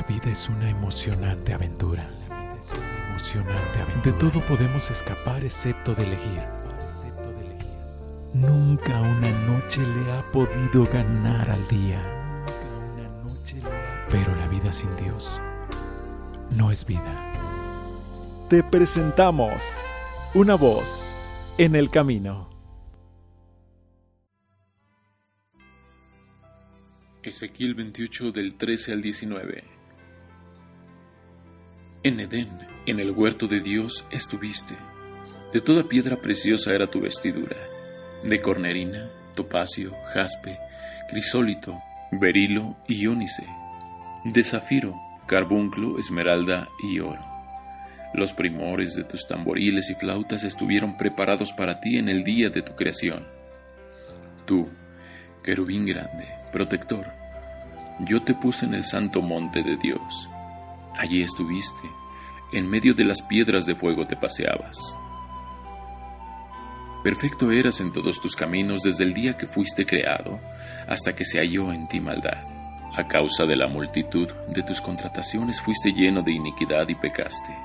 La vida es una emocionante aventura. De todo podemos escapar excepto de elegir. Nunca una noche le ha podido ganar al día. Pero la vida sin Dios no es vida. Te presentamos una voz en el camino. Ezequiel 28 del 13 al 19. En Edén, en el huerto de Dios, estuviste. De toda piedra preciosa era tu vestidura, de cornerina, topacio, jaspe, crisólito, berilo y ónice, de zafiro, carbunclo, esmeralda y oro. Los primores de tus tamboriles y flautas estuvieron preparados para ti en el día de tu creación. Tú, querubín grande, protector, yo te puse en el santo monte de Dios. Allí estuviste, en medio de las piedras de fuego te paseabas. Perfecto eras en todos tus caminos desde el día que fuiste creado, hasta que se halló en ti maldad. A causa de la multitud de tus contrataciones fuiste lleno de iniquidad y pecaste.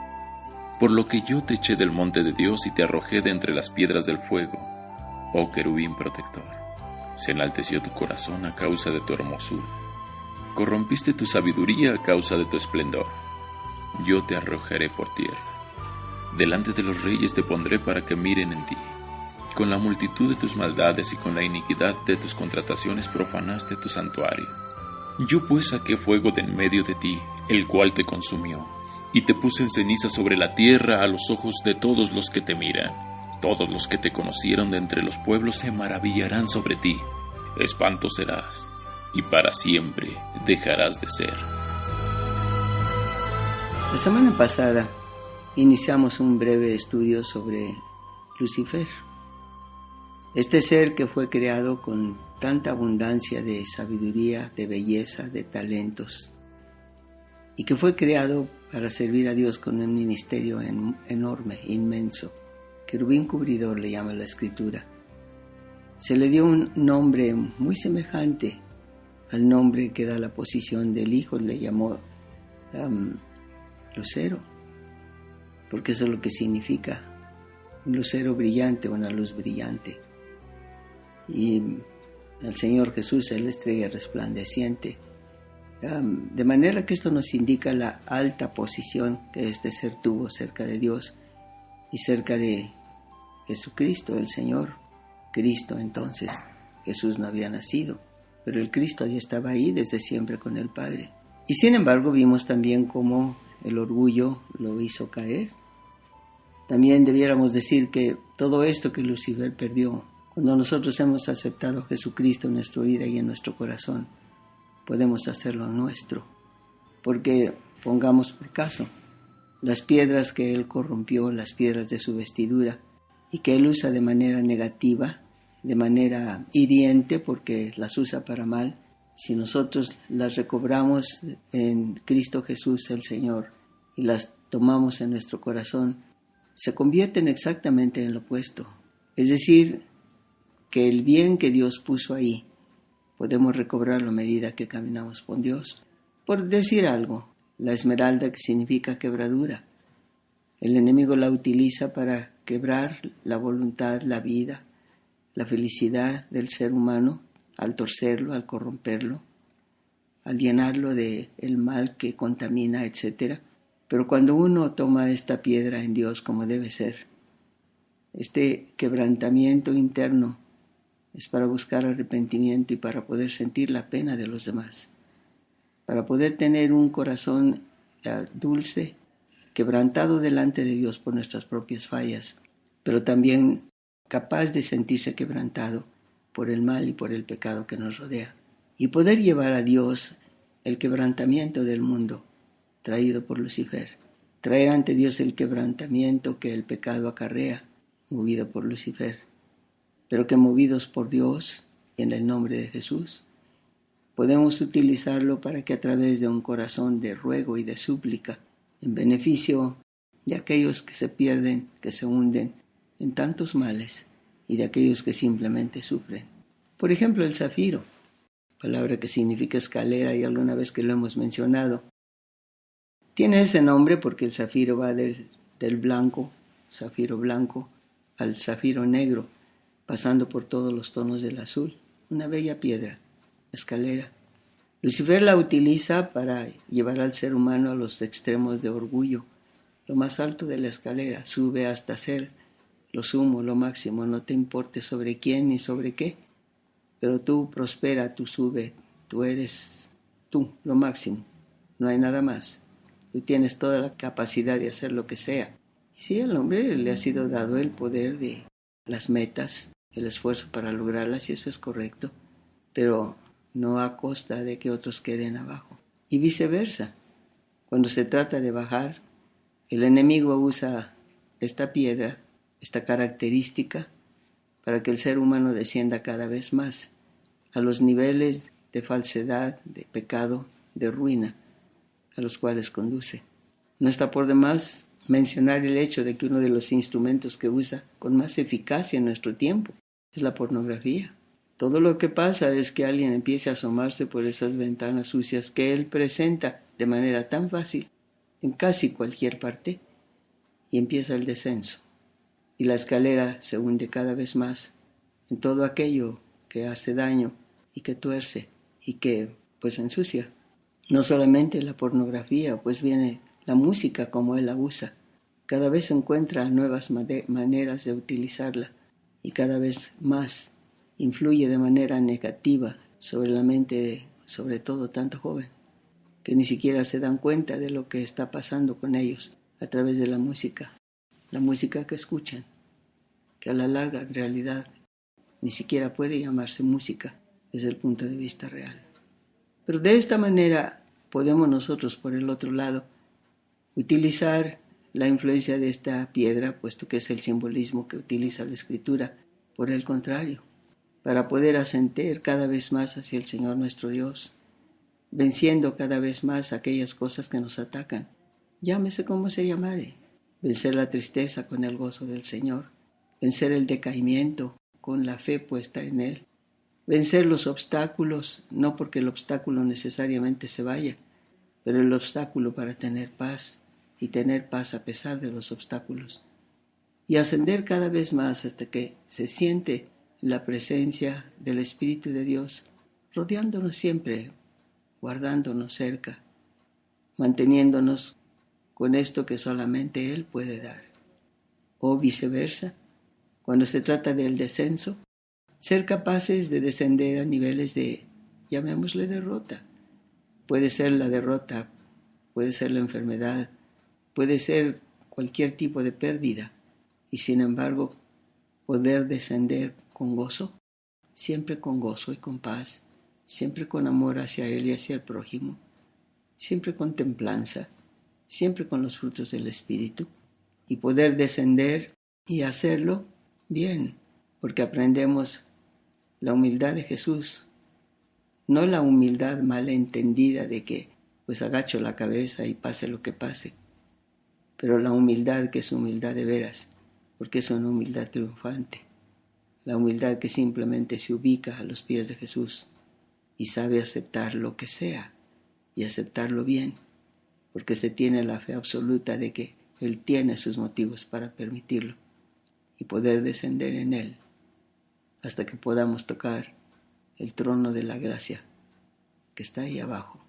Por lo que yo te eché del monte de Dios y te arrojé de entre las piedras del fuego, oh querubín protector. Se enalteció tu corazón a causa de tu hermosura. Corrompiste tu sabiduría a causa de tu esplendor. Yo te arrojaré por tierra. Delante de los reyes te pondré para que miren en ti. Con la multitud de tus maldades y con la iniquidad de tus contrataciones profanaste tu santuario. Yo pues saqué fuego de en medio de ti, el cual te consumió, y te puse en ceniza sobre la tierra a los ojos de todos los que te miran. Todos los que te conocieron de entre los pueblos se maravillarán sobre ti. Espanto serás, y para siempre dejarás de ser. La semana pasada iniciamos un breve estudio sobre Lucifer, este ser que fue creado con tanta abundancia de sabiduría, de belleza, de talentos, y que fue creado para servir a Dios con un ministerio enorme, inmenso. Querubín cubridor le llama la Escritura. Se le dio un nombre muy semejante al nombre que da la posición del Hijo, le llamó lucero, porque eso es lo que significa un lucero brillante, una luz brillante. Y el Señor Jesús es la estrella resplandeciente. De manera que esto nos indica la alta posición que este ser tuvo cerca de Dios y cerca de Jesucristo, el Señor. Cristo, entonces, Jesús no había nacido, pero el Cristo ya estaba ahí desde siempre con el Padre. Y sin embargo vimos también cómo el orgullo lo hizo caer. También debiéramos decir que todo esto que Lucifer perdió, cuando nosotros hemos aceptado a Jesucristo en nuestra vida y en nuestro corazón, podemos hacerlo nuestro. Porque, pongamos por caso, las piedras que Él corrompió, las piedras de su vestidura, y que Él usa de manera negativa, de manera hiriente, porque las usa para mal, si nosotros las recobramos en Cristo Jesús el Señor y las tomamos en nuestro corazón, se convierten exactamente en lo opuesto. Es decir, que el bien que Dios puso ahí, podemos recobrarlo a medida que caminamos con Dios. Por decir algo, la esmeralda, que significa quebradura, el enemigo la utiliza para quebrar la voluntad, la vida, la felicidad del ser humano, al torcerlo, al corromperlo, al llenarlo de el mal que contamina, etc. Pero cuando uno toma esta piedra en Dios como debe ser, este quebrantamiento interno es para buscar arrepentimiento y para poder sentir la pena de los demás, para poder tener un corazón dulce, quebrantado delante de Dios por nuestras propias fallas, pero también capaz de sentirse quebrantado por el mal y por el pecado que nos rodea, y poder llevar a Dios el quebrantamiento del mundo traído por Lucifer, traer ante Dios el quebrantamiento que el pecado acarrea, movido por Lucifer, pero que movidos por Dios y en el nombre de Jesús, podemos utilizarlo para que a través de un corazón de ruego y de súplica, en beneficio de aquellos que se pierden, que se hunden en tantos males, y de aquellos que simplemente sufren. Por ejemplo, el zafiro, palabra que significa escalera, y alguna vez que lo hemos mencionado, Tiene ese nombre porque el zafiro va del blanco, zafiro blanco, al zafiro negro, pasando por todos los tonos del azul. Una bella piedra, escalera. Lucifer la utiliza para llevar al ser humano a los extremos de orgullo. Lo más alto de la escalera, sube hasta ser lo sumo, lo máximo, no te importe sobre quién ni sobre qué, pero tú prospera, tú sube, tú eres tú, lo máximo, no hay nada más. Tú tienes toda la capacidad de hacer lo que sea. Y sí, al hombre le ha sido dado el poder de las metas, el esfuerzo para lograrlas, y eso es correcto, pero no a costa de que otros queden abajo. Y viceversa, cuando se trata de bajar, el enemigo usa esta piedra, esta característica, para que el ser humano descienda cada vez más a los niveles de falsedad, de pecado, de ruina, a los cuales conduce. No está por demás mencionar el hecho de que uno de los instrumentos que usa con más eficacia en nuestro tiempo es la pornografía. Todo lo que pasa es que alguien empiece a asomarse por esas ventanas sucias que él presenta de manera tan fácil en casi cualquier parte, y empieza el descenso. Y la escalera se hunde cada vez más en todo aquello que hace daño y que tuerce y que pues ensucia. No solamente la pornografía, pues viene la música como él la usa. Cada vez encuentra nuevas maneras de utilizarla y cada vez más influye de manera negativa sobre la mente, sobre todo tanto joven, que ni siquiera se dan cuenta de lo que está pasando con ellos a través de la música que escuchan, que a la larga en realidad ni siquiera puede llamarse música desde el punto de vista real. Pero de esta manera podemos nosotros, por el otro lado, utilizar la influencia de esta piedra, puesto que es el simbolismo que utiliza la Escritura, por el contrario, para poder ascender cada vez más hacia el Señor nuestro Dios, venciendo cada vez más aquellas cosas que nos atacan. Llámese como se llamare. Vencer la tristeza con el gozo del Señor, vencer el decaimiento con la fe puesta en Él, vencer los obstáculos, no porque el obstáculo necesariamente se vaya, pero el obstáculo para tener paz, y tener paz a pesar de los obstáculos, y ascender cada vez más hasta que se siente la presencia del Espíritu de Dios rodeándonos siempre, guardándonos cerca, manteniéndonos con esto que solamente Él puede dar. O viceversa, cuando se trata del descenso, ser capaces de descender a niveles de, llamémosle derrota. Puede ser la derrota, puede ser la enfermedad, puede ser cualquier tipo de pérdida, y sin embargo poder descender con gozo, siempre con gozo y con paz, siempre con amor hacia Él y hacia el prójimo, siempre con templanza, siempre con los frutos del Espíritu, y poder descender y hacerlo bien, porque aprendemos la humildad de Jesús, no la humildad malentendida de que pues agacho la cabeza y pase lo que pase, pero la humildad que es humildad de veras, porque es una humildad triunfante, la humildad que simplemente se ubica a los pies de Jesús y sabe aceptar lo que sea y aceptarlo bien, porque se tiene la fe absoluta de que Él tiene sus motivos para permitirlo y poder descender en Él hasta que podamos tocar el trono de la gracia que está ahí abajo,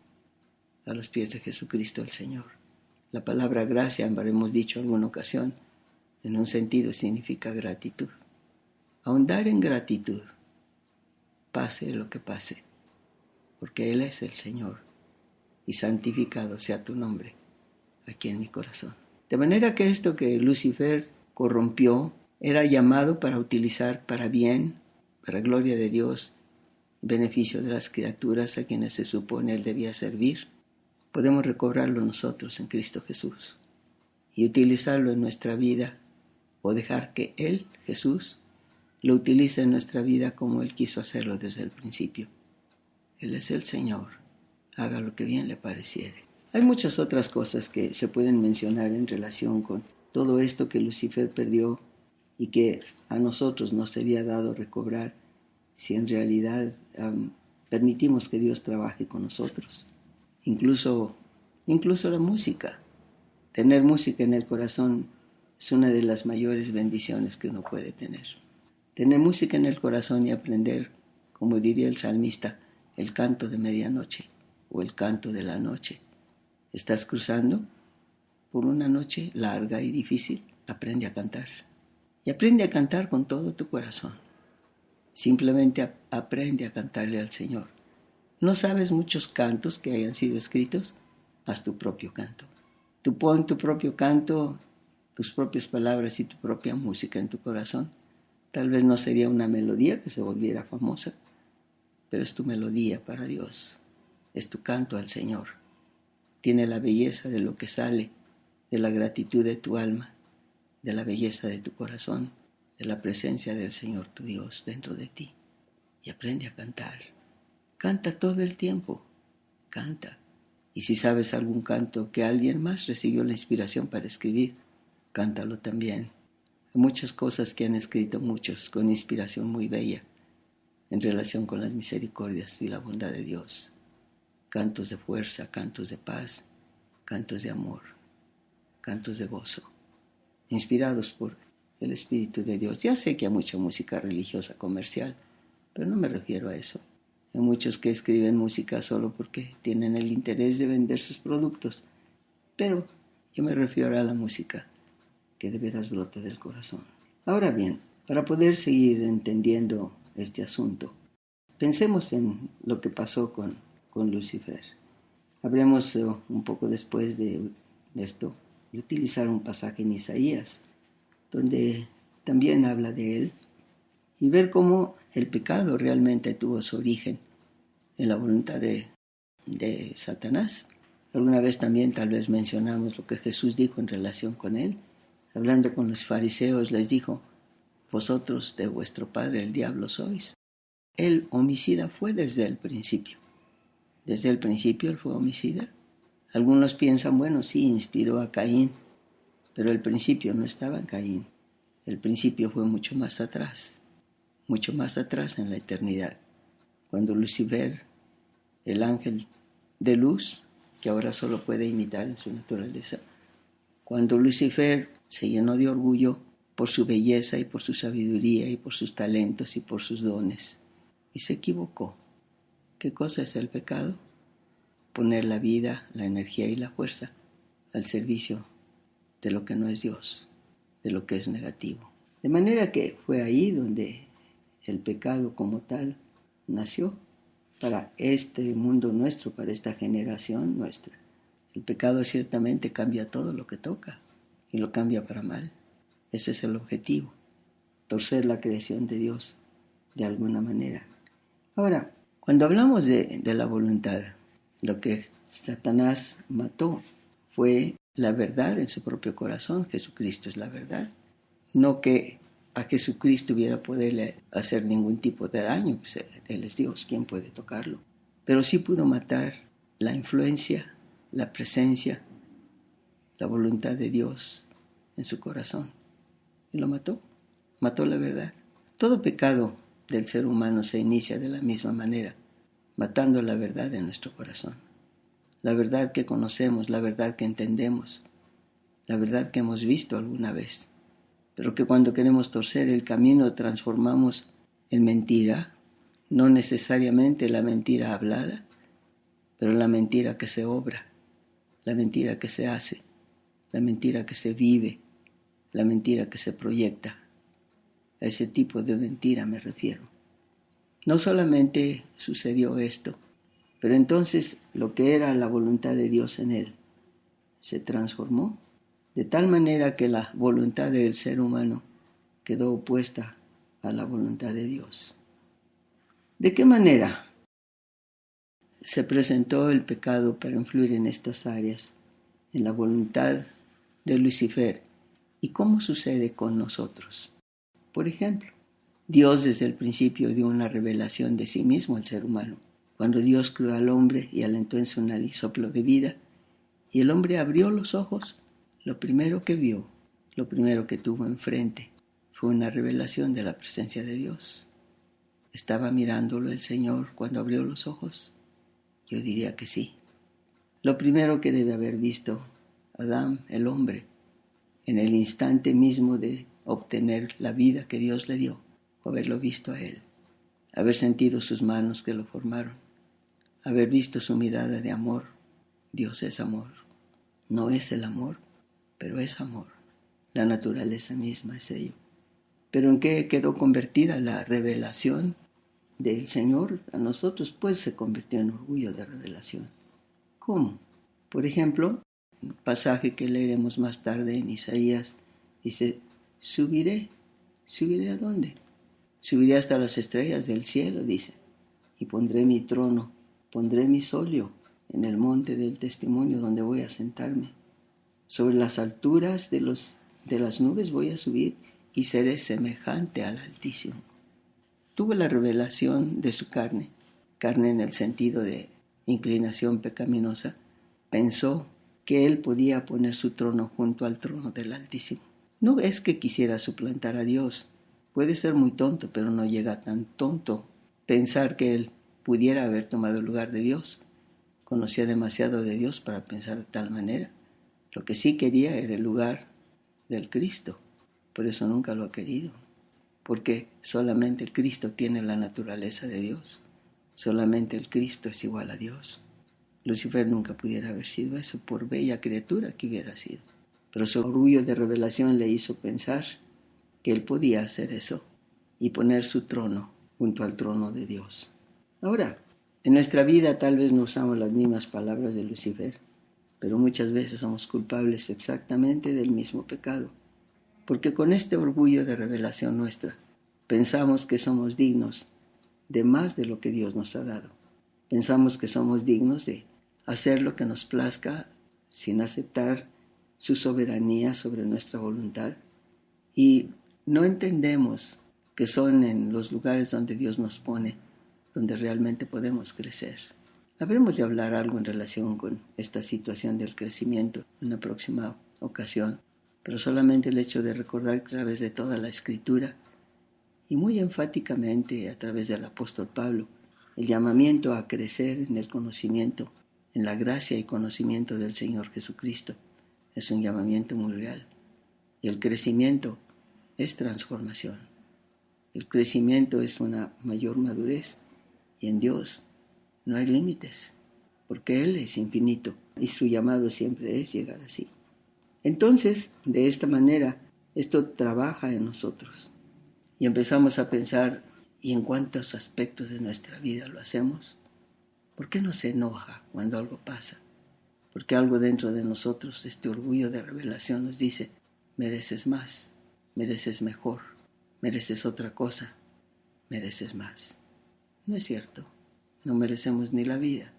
a los pies de Jesucristo el Señor. La palabra gracia, habremos dicho en alguna ocasión, en un sentido significa gratitud. Ahondar en gratitud, pase lo que pase, porque Él es el Señor, y santificado sea tu nombre aquí en mi corazón. De manera que esto que Lucifer corrompió era llamado para utilizar para bien, para gloria de Dios, beneficio de las criaturas a quienes se supone Él debía servir. Podemos recobrarlo nosotros en Cristo Jesús y utilizarlo en nuestra vida, o dejar que Él, Jesús, lo utilice en nuestra vida como Él quiso hacerlo desde el principio. Él es el Señor, haga lo que bien le pareciere. Hay muchas otras cosas que se pueden mencionar en relación con todo esto que Lucifer perdió y que a nosotros nos sería dado recobrar si en realidad permitimos que Dios trabaje con nosotros. Incluso incluso la música. Tener música en el corazón es una de las mayores bendiciones que uno puede tener. Tener música en el corazón y aprender, como diría el salmista, el canto de medianoche o el canto de la noche. ¿Estás cruzando por una noche larga y difícil? Aprende a cantar. Y aprende a cantar con todo tu corazón. Simplemente aprende a cantarle al Señor. ¿No sabes muchos cantos que hayan sido escritos? Haz tu propio canto. Tú pon tu propio canto, tus propias palabras y tu propia música en tu corazón. Tal vez no sería una melodía que se volviera famosa, pero es tu melodía para Dios. Es tu canto al Señor. Tiene la belleza de lo que sale de la gratitud de tu alma, de la belleza de tu corazón, de la presencia del Señor tu Dios dentro de ti. Y aprende a cantar. Canta todo el tiempo. Canta. Y si sabes algún canto que alguien más recibió la inspiración para escribir, cántalo también. Hay muchas cosas que han escrito muchos con inspiración muy bella en relación con las misericordias y la bondad de Dios. Cantos de fuerza, cantos de paz, cantos de amor, cantos de gozo, inspirados por el Espíritu de Dios. Ya sé que hay mucha música religiosa comercial, pero no me refiero a eso. Hay muchos que escriben música solo porque tienen el interés de vender sus productos, pero yo me refiero a la música que de veras brota del corazón. Ahora bien, para poder seguir entendiendo este asunto, pensemos en lo que pasó con Lucifer. Habremos un poco después de esto de utilizar un pasaje en Isaías, donde también habla de él, y ver cómo el pecado realmente tuvo su origen en la voluntad de Satanás. Alguna vez también tal vez mencionamos lo que Jesús dijo en relación con él. Hablando con los fariseos les dijo: vosotros de vuestro padre el diablo sois. El homicida fue desde el principio. Desde el principio él fue homicida. Algunos piensan, bueno, sí, inspiró a Caín, pero el principio no estaba en Caín. El principio fue mucho más atrás en la eternidad, cuando Lucifer, el ángel de luz, que ahora solo puede imitar en su naturaleza, cuando Lucifer se llenó de orgullo por su belleza y por su sabiduría y por sus talentos y por sus dones, y se equivocó. ¿Qué cosa es el pecado? Poner la vida, la energía y la fuerza al servicio de lo que no es Dios, de lo que es negativo. De manera que fue ahí donde el pecado como tal nació para este mundo nuestro, para esta generación nuestra. El pecado ciertamente cambia todo lo que toca y lo cambia para mal. Ese es el objetivo, torcer la creación de Dios de alguna manera. Ahora, cuando hablamos de la voluntad, lo que Satanás mató fue la verdad en su propio corazón. Jesucristo es la verdad. No que a Jesucristo hubiera poderle hacer ningún tipo de daño, pues Él es Dios, ¿quién puede tocarlo? Pero sí pudo matar la influencia, la presencia, la voluntad de Dios en su corazón. Y lo mató la verdad. Todo pecado del ser humano se inicia de la misma manera, matando la verdad en nuestro corazón. La verdad que conocemos, la verdad que entendemos, la verdad que hemos visto alguna vez, pero que cuando queremos torcer el camino transformamos en mentira, no necesariamente la mentira hablada, pero la mentira que se obra, la mentira que se hace, la mentira que se vive, la mentira que se proyecta. A ese tipo de mentira me refiero. No solamente sucedió esto, pero entonces lo que era la voluntad de Dios en él se transformó de tal manera que la voluntad del ser humano quedó opuesta a la voluntad de Dios. ¿De qué manera se presentó el pecado para influir en estas áreas, en la voluntad de Lucifer? ¿Y cómo sucede con nosotros? Por ejemplo, Dios desde el principio dio una revelación de sí mismo al ser humano. Cuando Dios creó al hombre y alentó en su nariz soplo de vida, y el hombre abrió los ojos, lo primero que vio, lo primero que tuvo enfrente, fue una revelación de la presencia de Dios. ¿Estaba mirándolo el Señor cuando abrió los ojos? Yo diría que sí. Lo primero que debe haber visto Adán, el hombre, en el instante mismo de obtener la vida que Dios le dio, haberlo visto a él, haber sentido sus manos que lo formaron, haber visto su mirada de amor. Dios es amor. No es el amor, pero es amor. La naturaleza misma es ello. ¿Pero en qué quedó convertida la revelación del Señor? A nosotros pues se convirtió en orgullo de revelación. ¿Cómo? Por ejemplo, un pasaje que leeremos más tarde en Isaías dice: subiré ¿a dónde? Subiré hasta las estrellas del cielo, dice, y pondré mi trono, pondré mi solio en el monte del testimonio donde voy a sentarme. Sobre las alturas de las nubes voy a subir y seré semejante al Altísimo. Tuvo la revelación de su carne en el sentido de inclinación pecaminosa. Pensó que él podía poner su trono junto al trono del Altísimo. No es que quisiera suplantar a Dios. Puede ser muy tonto, pero no llega tan tonto pensar que él pudiera haber tomado el lugar de Dios. Conocía demasiado de Dios para pensar de tal manera. Lo que sí quería era el lugar del Cristo. Por eso nunca lo ha querido. Porque solamente el Cristo tiene la naturaleza de Dios. Solamente el Cristo es igual a Dios. Lucifer nunca pudiera haber sido eso, por bella criatura que hubiera sido. Pero su orgullo de revelación le hizo pensar que él podía hacer eso y poner su trono junto al trono de Dios. Ahora, en nuestra vida tal vez no usamos las mismas palabras de Lucifer, pero muchas veces somos culpables exactamente del mismo pecado, porque con este orgullo de revelación nuestra pensamos que somos dignos de más de lo que Dios nos ha dado. Pensamos que somos dignos de hacer lo que nos plazca sin aceptar su soberanía sobre nuestra voluntad, y no entendemos que son en los lugares donde Dios nos pone donde realmente podemos crecer. Habremos de hablar algo en relación con esta situación del crecimiento en una próxima ocasión, pero solamente el hecho de recordar que a través de toda la Escritura, y muy enfáticamente a través del apóstol Pablo, el llamamiento a crecer en el conocimiento, en la gracia y conocimiento del Señor Jesucristo, es un llamamiento muy real. Y el crecimiento es transformación. El crecimiento es una mayor madurez, y en Dios no hay límites, porque Él es infinito y su llamado siempre es llegar así. Entonces, de esta manera, esto trabaja en nosotros y empezamos a pensar: ¿y en cuántos aspectos de nuestra vida lo hacemos? ¿Por qué nos enoja cuando algo pasa? Porque algo dentro de nosotros, este orgullo de revelación, nos dice: mereces más, mereces mejor, mereces otra cosa, mereces más. No es cierto, no merecemos ni la vida,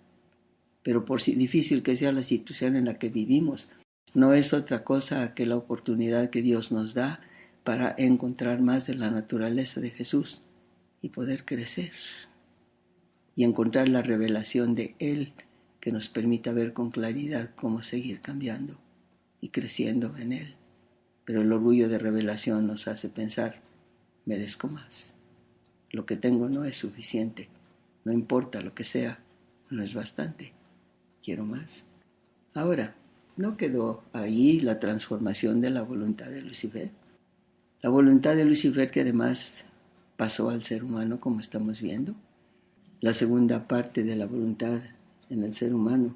pero por si difícil que sea la situación en la que vivimos, no es otra cosa que la oportunidad que Dios nos da para encontrar más de la naturaleza de Jesús y poder crecer y encontrar la revelación de Él que nos permita ver con claridad cómo seguir cambiando y creciendo en Él. Pero el orgullo de revelación nos hace pensar: merezco más. Lo que tengo no es suficiente. No importa lo que sea, no es bastante. Quiero más. Ahora, ¿no quedó ahí la transformación de la voluntad de Lucifer? La voluntad de Lucifer, que además pasó al ser humano, como estamos viendo. La segunda parte de la voluntad en el ser humano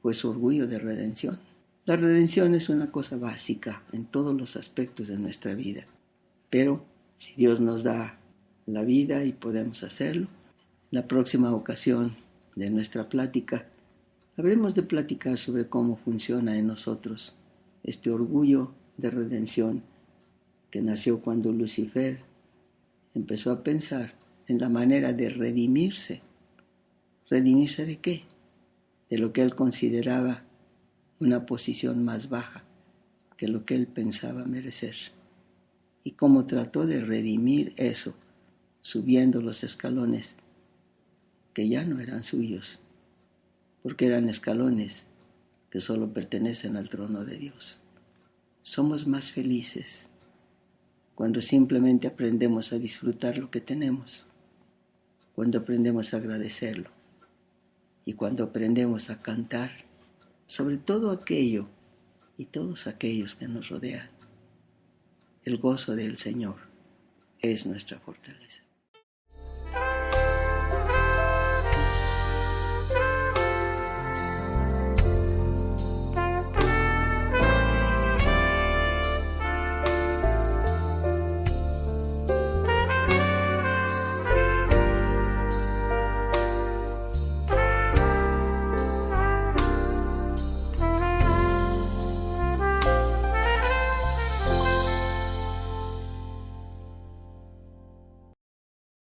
fue su orgullo de redención. La redención es una cosa básica en todos los aspectos de nuestra vida. Pero si Dios nos da la vida y podemos hacerlo, la próxima ocasión de nuestra plática habremos de platicar sobre cómo funciona en nosotros este orgullo de redención que nació cuando Lucifer empezó a pensar en la manera de redimirse. ¿Redimirse de qué? De lo que él consideraba una posición más baja que lo que él pensaba merecer. Y cómo trató de redimir eso, subiendo los escalones que ya no eran suyos, porque eran escalones que solo pertenecen al trono de Dios. Somos más felices cuando simplemente aprendemos a disfrutar lo que tenemos, cuando aprendemos a agradecerlo y cuando aprendemos a cantar sobre todo aquello y todos aquellos que nos rodean. El gozo del Señor es nuestra fortaleza.